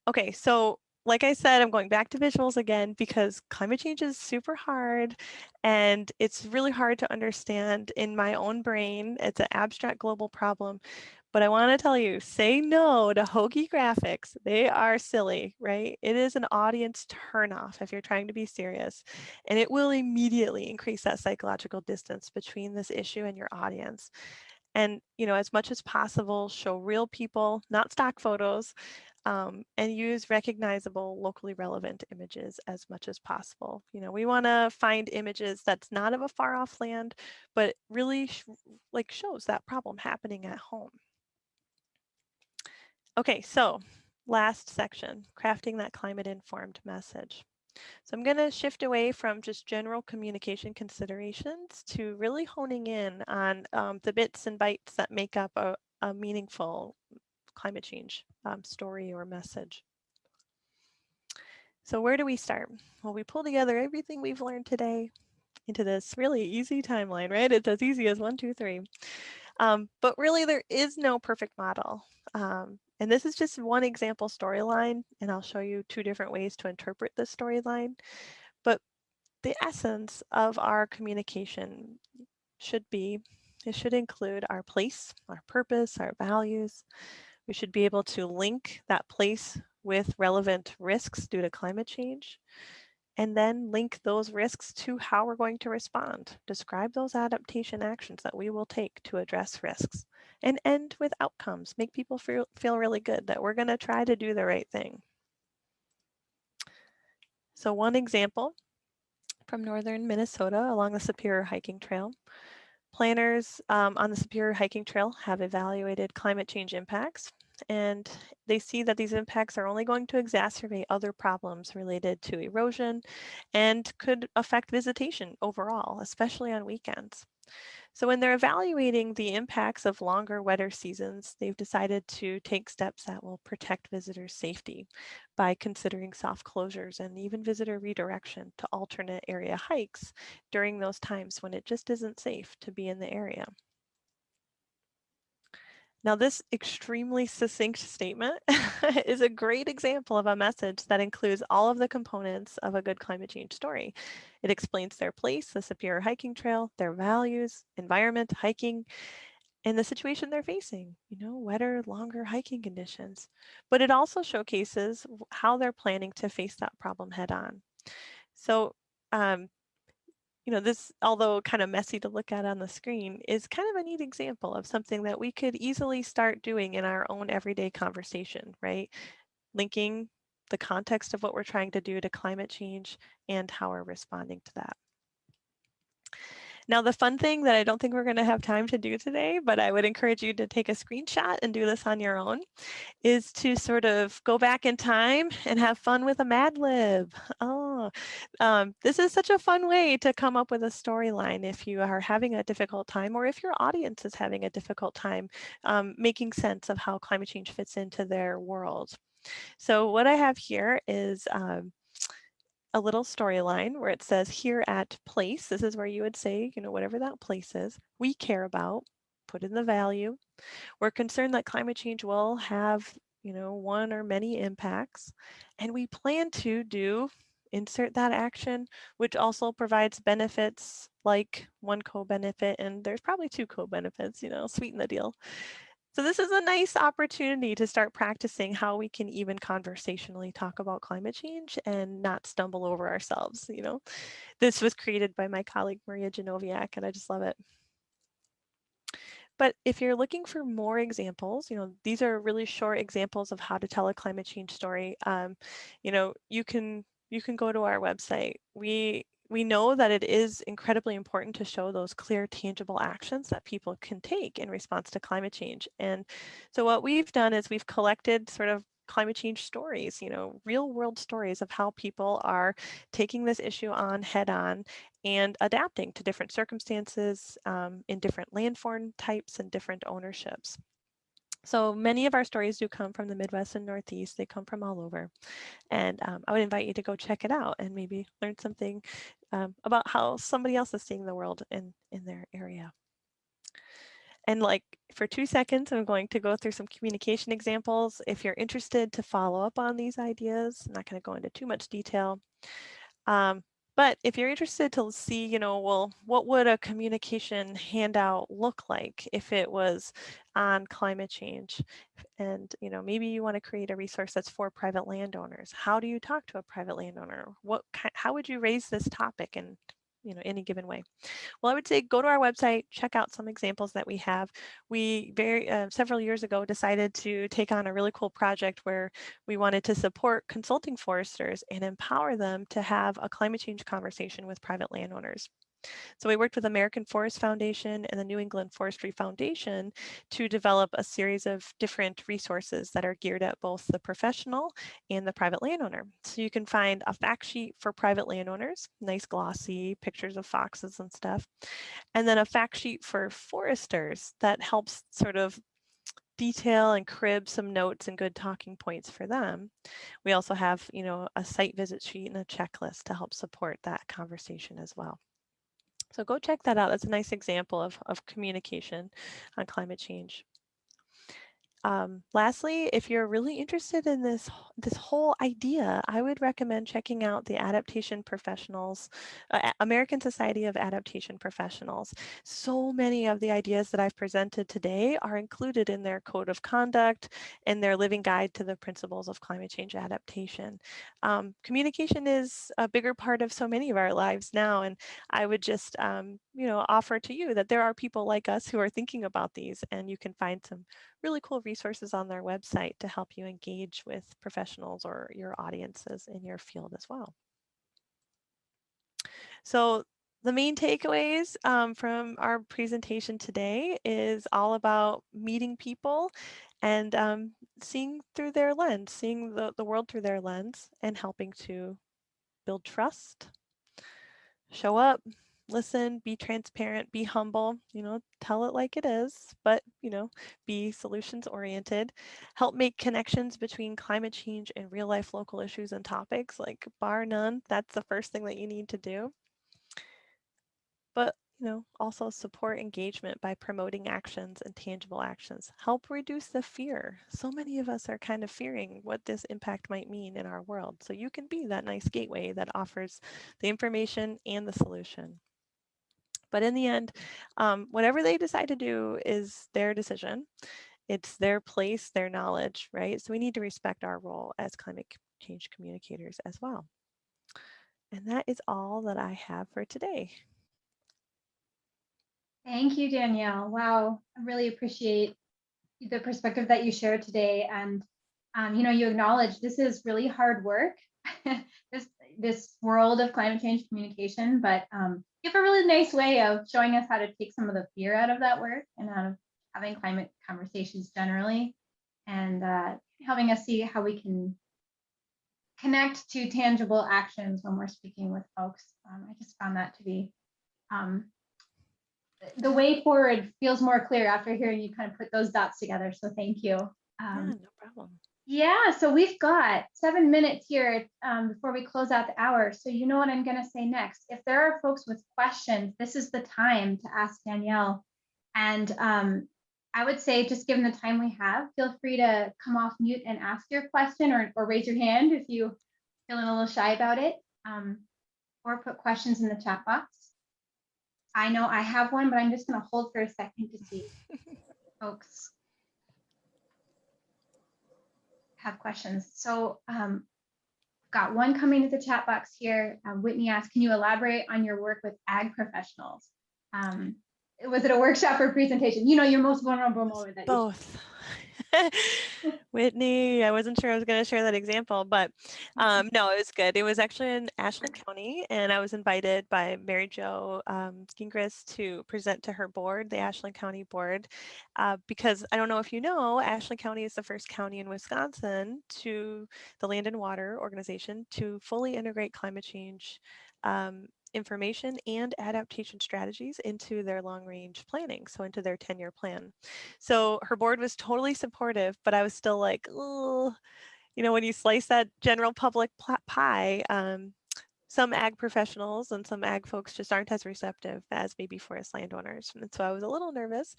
Okay, so like I said, I'm going back to visuals again because climate change is super hard and it's really hard to understand in my own brain. It's an abstract global problem. But I want to tell you, say no to hokey graphics. They are silly, right? It is an audience turnoff if you're trying to be serious. And it will immediately increase that psychological distance between this issue and your audience. And, as much as possible, show real people, not stock photos, and use recognizable, locally relevant images as much as possible. We want to find images that's not of a far off land, but really shows that problem happening at home. Okay, so last section, crafting that climate-informed message. So I'm going to shift away from just general communication considerations to really honing in on the bits and bytes that make up a meaningful climate change story or message. So where do we start? Well, we pull together everything we've learned today into this really easy timeline, right? It's as easy as 1, 2, 3. But really, there is no perfect model. And this is just one example storyline, and I'll show you 2 different ways to interpret this storyline. But the essence of our communication should be, it should include our place, our purpose, our values. We should be able to link that place with relevant risks due to climate change, and then link those risks to how we're going to respond. Describe those adaptation actions that we will take to address risks, and end with outcomes. Make people feel really good that we're going to try to do the right thing. So one example from northern Minnesota along the Superior Hiking Trail. Planners on the Superior Hiking Trail have evaluated climate change impacts, and they see that these impacts are only going to exacerbate other problems related to erosion and could affect visitation overall, especially on weekends. So when they're evaluating the impacts of longer, wetter seasons, they've decided to take steps that will protect visitors' safety by considering soft closures and even visitor redirection to alternate area hikes during those times when it just isn't safe to be in the area. Now, this extremely succinct statement is a great example of a message that includes all of the components of a good climate change story. It explains their place, the Superior Hiking Trail, their values, environment, hiking, and the situation they're facing, wetter, longer hiking conditions. But it also showcases how they're planning to face that problem head on. So, this, although kind of messy to look at on the screen, is kind of a neat example of something that we could easily start doing in our own everyday conversation, right? Linking the context of what we're trying to do to climate change and how we're responding to that. Now, the fun thing that I don't think we're going to have time to do today, but I would encourage you to take a screenshot and do this on your own, is to sort of go back in time and have fun with a Mad Lib. Oh, this is such a fun way to come up with a storyline if you are having a difficult time, or if your audience is having a difficult time making sense of how climate change fits into their world. So what I have here is a little storyline where it says here at place, this is where you would say, whatever that place is, we care about, put in the value. We're concerned that climate change will have, one or many impacts, and we plan to do, insert that action, which also provides benefits like one co-benefit, and there's probably two co-benefits, sweeten the deal. So this is a nice opportunity to start practicing how we can even conversationally talk about climate change and not stumble over ourselves. This was created by my colleague Maria Genoviak, and I just love it. But if you're looking for more examples, these are really short examples of how to tell a climate change story. You can go to our website. We know that it is incredibly important to show those clear, tangible actions that people can take in response to climate change. And so what we've done is we've collected sort of climate change stories, real world stories of how people are taking this issue on head on and adapting to different circumstances in different landform types and different ownerships. So many of our stories do come from the Midwest and Northeast. They come from all over. And I would invite you to go check it out and maybe learn something about how somebody else is seeing the world in their area. And like for 2 seconds, I'm going to go through some communication examples. If you're interested to follow up on these ideas, I'm not going to go into too much detail. But if you're interested to see, well, what would a communication handout look like if it was on climate change? And, maybe you want to create a resource that's for private landowners. How do you talk to a private landowner? How would you raise this topic in, any given way? Well, I would say go to our website, check out some examples that we have. We several years ago decided to take on a really cool project where we wanted to support consulting foresters and empower them to have a climate change conversation with private landowners. So we worked with American Forest Foundation and the New England Forestry Foundation to develop a series of different resources that are geared at both the professional and the private landowner. So you can find a fact sheet for private landowners, nice glossy pictures of foxes and stuff, and then a fact sheet for foresters that helps sort of detail and crib some notes and good talking points for them. We also have, a site visit sheet and a checklist to help support that conversation as well. So go check that out. That's a nice example of communication on climate change. Lastly, if you're really interested in this whole idea, I would recommend checking out the Adaptation Professionals, American Society of Adaptation Professionals. So many of the ideas that I've presented today are included in their code of conduct and their living guide to the principles of climate change adaptation. Communication is a bigger part of so many of our lives now, and I would just offer to you that there are people like us who are thinking about these, and you can find some really cool resources on their website to help you engage with professionals or your audiences in your field as well. So the main takeaways from our presentation today is all about meeting people and seeing through their lens, seeing the world through their lens, and helping to build trust, show up, listen, be transparent, be humble, tell it like it is, but, be solutions oriented, help make connections between climate change and real life local issues and topics, like bar none, that's the first thing that you need to do. But, also support engagement by promoting actions and tangible actions. Help reduce the fear. So many of us are kind of fearing what this impact might mean in our world. So you can be that nice gateway that offers the information and the solution. But in the end, whatever they decide to do is their decision. It's their place, their knowledge, right? So we need to respect our role as climate change communicators as well. And that is all that I have for today. Thank you, Danielle. Wow, I really appreciate the perspective that you shared today. And you acknowledge this is really hard work, this world of climate change communication, but you have a really nice way of showing us how to take some of the fear out of that work and out of having climate conversations generally, and helping us see how we can connect to tangible actions when we're speaking with folks. I just found that to be the way forward feels more clear after hearing you kind of put those dots together. So thank you. Yeah, no problem. Yeah, so we've got 7 minutes here before we close out the hour. So you know what I'm going to say next. If there are folks with questions, this is the time to ask Danielle. And I would say, just given the time we have, feel free to come off mute and ask your question, or raise your hand if you're feeling a little shy about it, or put questions in the chat box. I know I have one, but I'm just going to hold for a second to see folks have questions. So got one coming to the chat box here. Whitney asked, can you elaborate on your work with ag professionals? Was it a workshop or presentation? Your most vulnerable moment that both. Whitney, I wasn't sure I was going to share that example, but no, it was good. It was actually in Ashland County, and I was invited by Mary Jo Gingras to present to her board, the Ashland County board, because I don't know if you know, Ashland County is the first county in Wisconsin to the Land and Water Organization to fully integrate climate change information and adaptation strategies into their long-range planning, so into their 10-year plan. So her board was totally supportive, but I was still like, oh, when you slice that general public pie, some ag professionals and some ag folks just aren't as receptive as maybe forest landowners. And so I was a little nervous,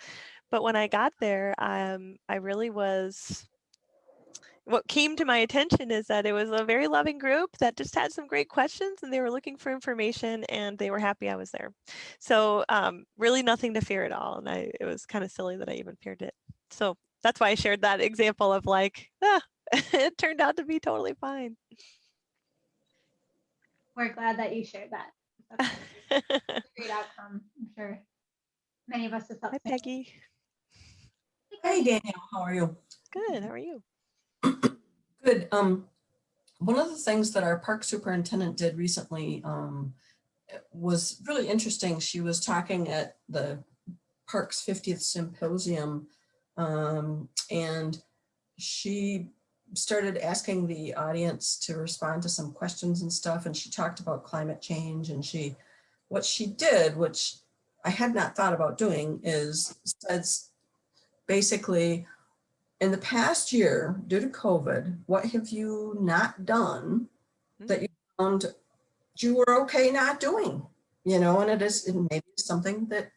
but when I got there, I really was. What came to my attention is that it was a very loving group that just had some great questions, and they were looking for information, and they were happy I was there. So really nothing to fear at all. And it was kind of silly that I even feared it. So that's why I shared that example of like, it turned out to be totally fine. We're glad that you shared that. That's a great outcome. I'm sure many of us have felt. Hi, Peggy. Hey, Danielle, how are you? Good, how are you? Good. One of the things that our park superintendent did recently was really interesting. She was talking at the park's 50th symposium, and she started asking the audience to respond to some questions and stuff, and she talked about climate change, and what she did, which I had not thought about doing, is says basically, in the past year, due to COVID, what have you not done that you found you were okay not doing? And it is maybe something that,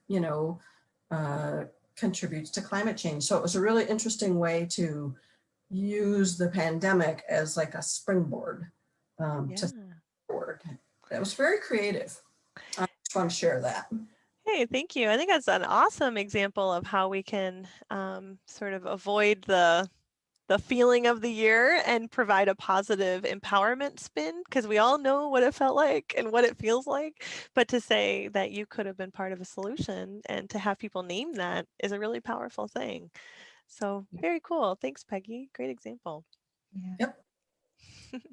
contributes to climate change. So it was a really interesting way to use the pandemic as like a springboard Yeah. to forward. That was very creative. I just want to share that. Hey, thank you. I think that's an awesome example of how we can sort of avoid the feeling of the year and provide a positive empowerment spin, because we all know what it felt like and what it feels like. But to say that you could have been part of a solution and to have people name that is a really powerful thing. So very cool. Thanks, Peggy. Great example. Yeah. Yep.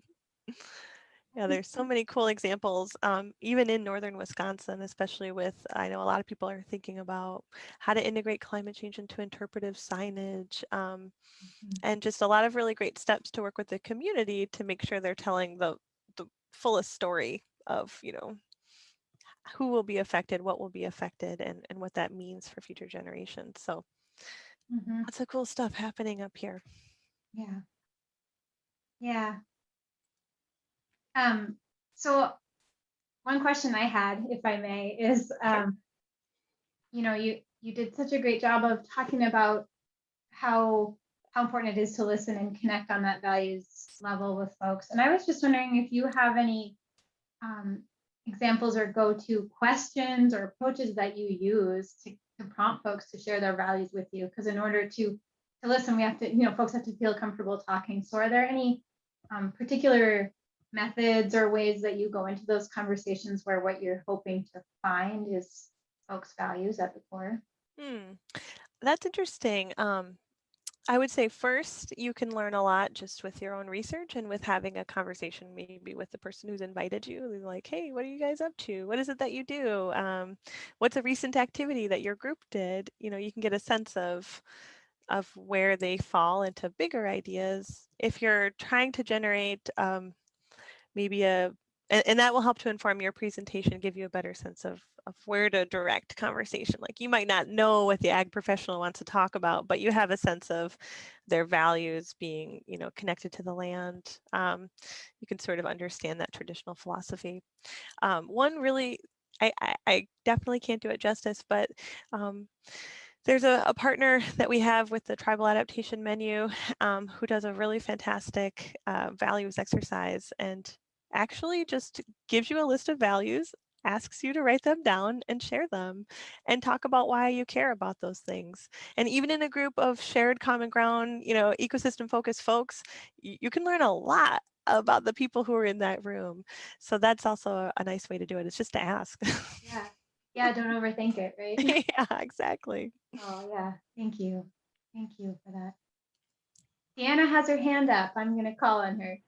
Yeah, there's so many cool examples, even in northern Wisconsin, especially with, I know a lot of people are thinking about how to integrate climate change into interpretive signage, and just a lot of really great steps to work with the community to make sure they're telling the fullest story of, who will be affected, what will be affected, and what that means for future generations. So lots of cool stuff happening up here. Yeah. Yeah. So one question I had, if I may, is, you did such a great job of talking about how important it is to listen and connect on that values level with folks. And I was just wondering if you have any examples or go-to questions or approaches that you use to prompt folks to share their values with you. Because in order to listen, we have to, folks have to feel comfortable talking. So are there any particular methods or ways that you go into those conversations where what you're hoping to find is folks' values at the core? That's interesting. I would say first, you can learn a lot just with your own research and with having a conversation maybe with the person who's invited you. They're like, hey, what are you guys up to? What is it that you do? What's a recent activity that your group did? You can get a sense of where they fall into bigger ideas. If you're trying to generate maybe and that will help to inform your presentation, give you a better sense of where to direct conversation. Like you might not know what the ag professional wants to talk about, but you have a sense of their values being, connected to the land. You can sort of understand that traditional philosophy. One really, I definitely can't do it justice, but there's a partner that we have with the Tribal Adaptation Menu who does a really fantastic values exercise and actually just gives you a list of values, asks you to write them down and share them and talk about why you care about those things. And even in a group of shared common ground, ecosystem focused folks, you can learn a lot about the people who are in that room. So that's also a nice way to do it. It's just to ask. Yeah. Yeah, don't overthink it, right? Yeah, exactly. Oh, yeah. Thank you. Thank you for that. Deanna has her hand up. I'm going to call on her.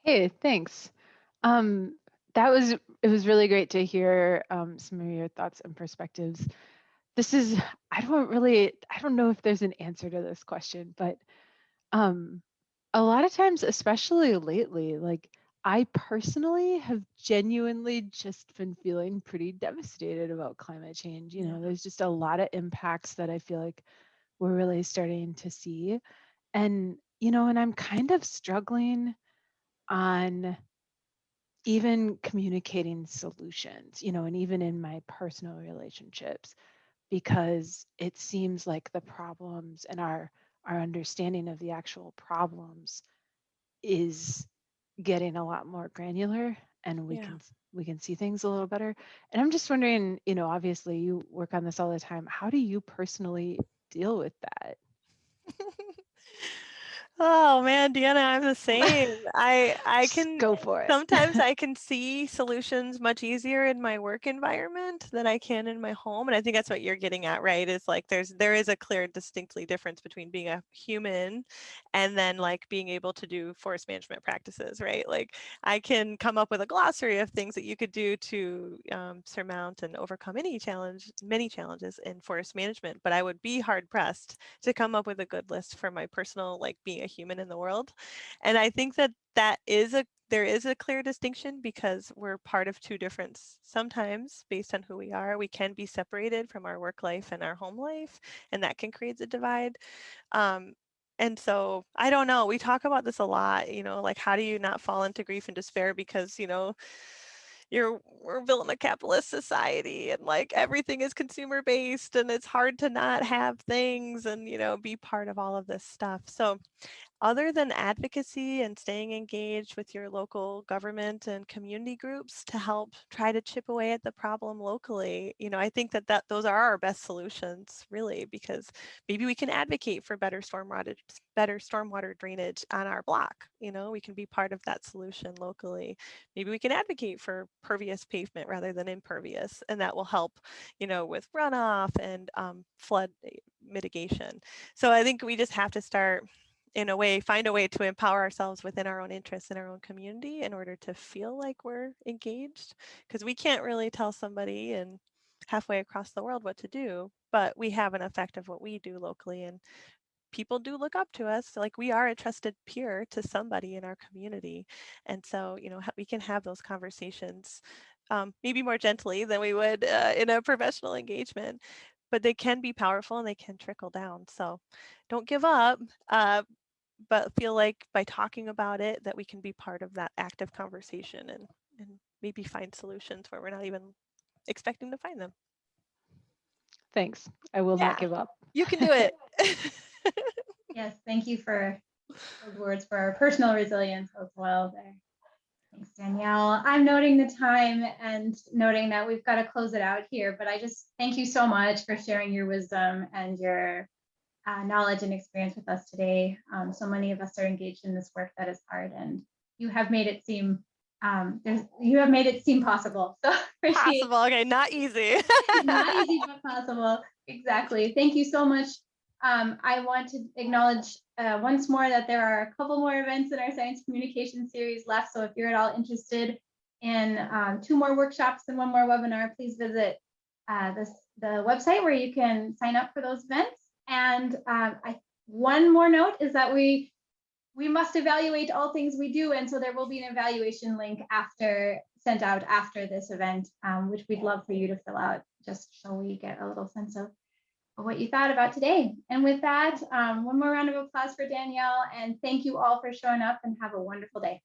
Hey, thanks. It was really great to hear some of your thoughts and perspectives. I don't know if there's an answer to this question, but a lot of times, especially lately, like I personally have genuinely just been feeling pretty devastated about climate change. There's just a lot of impacts that I feel like we're really starting to see. And I'm kind of struggling on even communicating solutions, and even in my personal relationships, because it seems like the problems and our understanding of the actual problems is getting a lot more granular, and we can see things a little better. And I'm just wondering, obviously you work on this all the time. How do you personally deal with that? Oh man, Deanna, I'm the same. I Just can go for it. sometimes I can see solutions much easier in my work environment than I can in my home. And I think that's what you're getting at, right? Is like there is a clear, distinctly difference between being a human and then like being able to do forest management practices, right? Like I can come up with a glossary of things that you could do to surmount and overcome many challenges in forest management, but I would be hard pressed to come up with a good list for my personal, like being a human in the world. And I think that there is a clear distinction because we're part of two different, sometimes based on who we are, we can be separated from our work life and our home life, and that can create a divide. And so I don't know, we talk about this a lot, like how do you not fall into grief and despair because, we're building a capitalist society and like everything is consumer based and it's hard to not have things and, be part of all of this stuff. So other than advocacy and staying engaged with your local government and community groups to help try to chip away at the problem locally, I think that those are our best solutions, really, because maybe we can advocate for better stormwater drainage on our block. We can be part of that solution locally. Maybe we can advocate for pervious pavement rather than impervious, and that will help, with runoff and flood mitigation. So I think we just have to start, in a way, find a way to empower ourselves within our own interests in our own community in order to feel like we're engaged, because we can't really tell somebody and halfway across the world what to do, but we have an effect of what we do locally, and people do look up to us. Like, we are a trusted peer to somebody in our community, and so we can have those conversations maybe more gently than we would in a professional engagement, but they can be powerful and they can trickle down. So don't give up, but feel like by talking about it that we can be part of that active conversation and maybe find solutions where we're not even expecting to find them. Thanks. I will not Yeah. give up. You can do it. Yes, thank you for those words for our personal resilience as well there. Thanks, Danielle. I'm noting the time and noting that we've got to close it out here, but I just thank you so much for sharing your wisdom and your knowledge and experience with us today. So many of us are engaged in this work that is hard, and you have made it seem possible. So appreciate Possible. Okay, not easy. not easy, but possible. Exactly. Thank you so much. I want to acknowledge once more that there are a couple more events in our science communication series left. So if you're at all interested in 2 more workshops and 1 more webinar, please visit the website where you can sign up for those events. And one more note is that we must evaluate all things we do. And so there will be an evaluation link sent out after this event, which we'd love for you to fill out, just so we get a little sense of what you thought about today. And with that, 1 more round of applause for Danielle, and thank you all for showing up, and have a wonderful day.